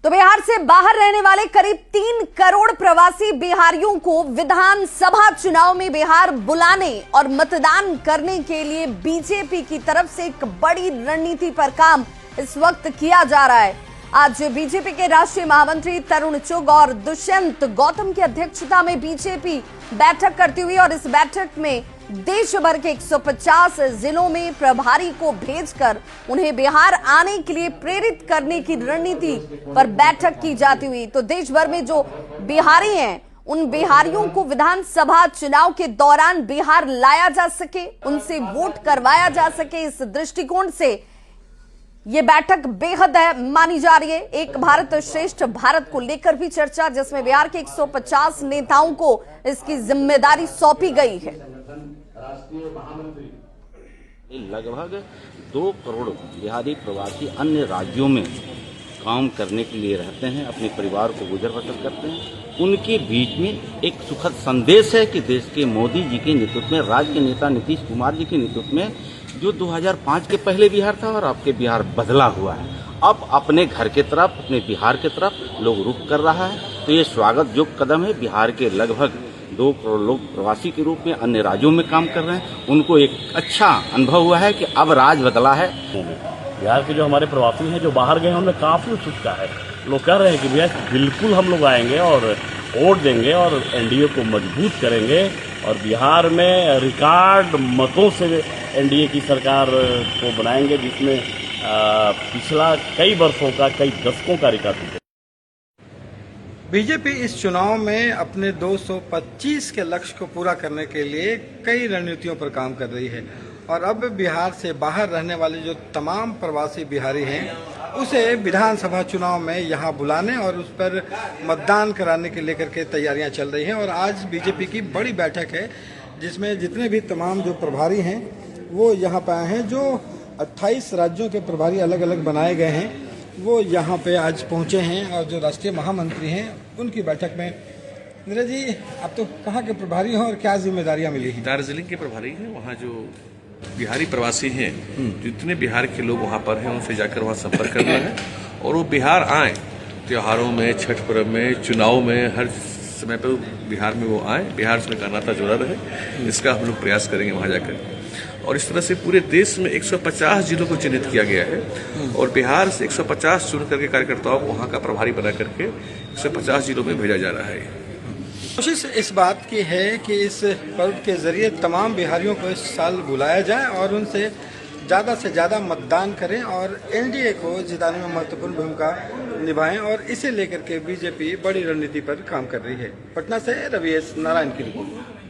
तो बिहार से बाहर रहने वाले करीब 3 करोड़ प्रवासी बिहारियों को विधानसभा चुनाव में बिहार बुलाने और मतदान करने के लिए बीजेपी की तरफ से एक बड़ी रणनीति पर काम इस वक्त किया जा रहा है। आज बीजेपी के राष्ट्रीय महामंत्री तरुण चुग और दुष्यंत गौतम की अध्यक्षता में बीजेपी बैठक करती हुई और इस बैठक में देश भर के 150 जिलों में प्रभारी को भेजकर उन्हें बिहार आने के लिए प्रेरित करने की रणनीति पर बैठक की जाती हुई। तो देश भर में जो बिहारी हैं उन बिहारियों को विधानसभा चुनाव के दौरान बिहार लाया जा सके, उनसे वोट करवाया जा सके, इस दृष्टिकोण से ये बैठक बेहद मानी जा रही है। एक भारत श्रेष्ठ भारत को लेकर भी चर्चा, जिसमें बिहार के 150 नेताओं को इसकी जिम्मेदारी सौंपी गई है। लगभग 2 करोड़ बिहारी प्रवासी अन्य राज्यों में काम करने के लिए रहते हैं, अपने परिवार को गुजर बसर करते हैं। उनके बीच में एक सुखद संदेश है कि देश के मोदी जी के नेतृत्व में, राज्य के नेता नीतीश कुमार जी के नेतृत्व में जो 2005 के पहले बिहार था और आपके बिहार बदला हुआ है। अब अपने घर के तरफ, अपने बिहार के तरफ लोग रुख कर रहा है। तो ये स्वागत योग्य कदम है। बिहार के लगभग 2 करोड़ लोग प्रवासी के रूप में अन्य राज्यों में काम कर रहे हैं। उनको एक अच्छा अनुभव हुआ है कि अब राज बदला है। बिहार के जो हमारे प्रवासी हैं जो बाहर गए हैं उनमें काफी उत्सुकता है। लोग कह रहे हैं कि भैया बिल्कुल हम लोग आएंगे और वोट देंगे और एनडीए को मजबूत करेंगे और बिहार में रिकॉर्ड मतों से एनडीए की सरकार को बनाएंगे, जिसमें पिछला कई वर्षों का, कई दशकों का रिकॉर्ड है। बीजेपी इस चुनाव में अपने 225 के लक्ष्य को पूरा करने के लिए कई रणनीतियों पर काम कर रही है और अब बिहार से बाहर रहने वाले जो तमाम प्रवासी बिहारी हैं उसे विधानसभा चुनाव में यहाँ बुलाने और उस पर मतदान कराने के लेकर के तैयारियां चल रही हैं। और आज बीजेपी की बड़ी बैठक है जिसमें जितने भी तमाम जो प्रभारी हैं वो यहाँ पे आए हैं। जो 28 राज्यों के प्रभारी अलग अलग बनाए गए हैं वो यहाँ पे आज पहुँचे हैं और जो राष्ट्रीय महामंत्री हैं उनकी बैठक में। नीरज जी, आप तो कहाँ के प्रभारी हैं और क्या जिम्मेदारियाँ मिली हैं? दार्जिलिंग के प्रभारी हैं। वहाँ जो बिहारी प्रवासी हैं, जितने बिहार के लोग वहाँ पर हैं उनसे जाकर वहाँ संपर्क करना है और वो बिहार आए। त्योहारों में, छठ पर्व में, चुनाव में, हर समय पर बिहार में वो आए, बिहार से उनका नाता जुड़ा रहे। इसका हम लोग प्रयास करेंगे वहाँ जाकर। और इस तरह से पूरे देश में 150 जिलों को चिन्हित किया गया है और बिहार से 150 चुन करके कार्यकर्ताओं को वहाँ का प्रभारी बना करके 150 जिलों में भेजा जा रहा है। कोशिश इस बात की है कि इस पर्व के जरिए तमाम बिहारियों को इस साल बुलाया जाए और उनसे ज़्यादा से ज़्यादा मतदान करें और एनडीए को जिताने में महत्वपूर्ण भूमिका निभाएं। और इसे लेकर के बीजेपी बड़ी रणनीति पर काम कर रही है। पटना से रवि एस नारायण की रिपोर्ट।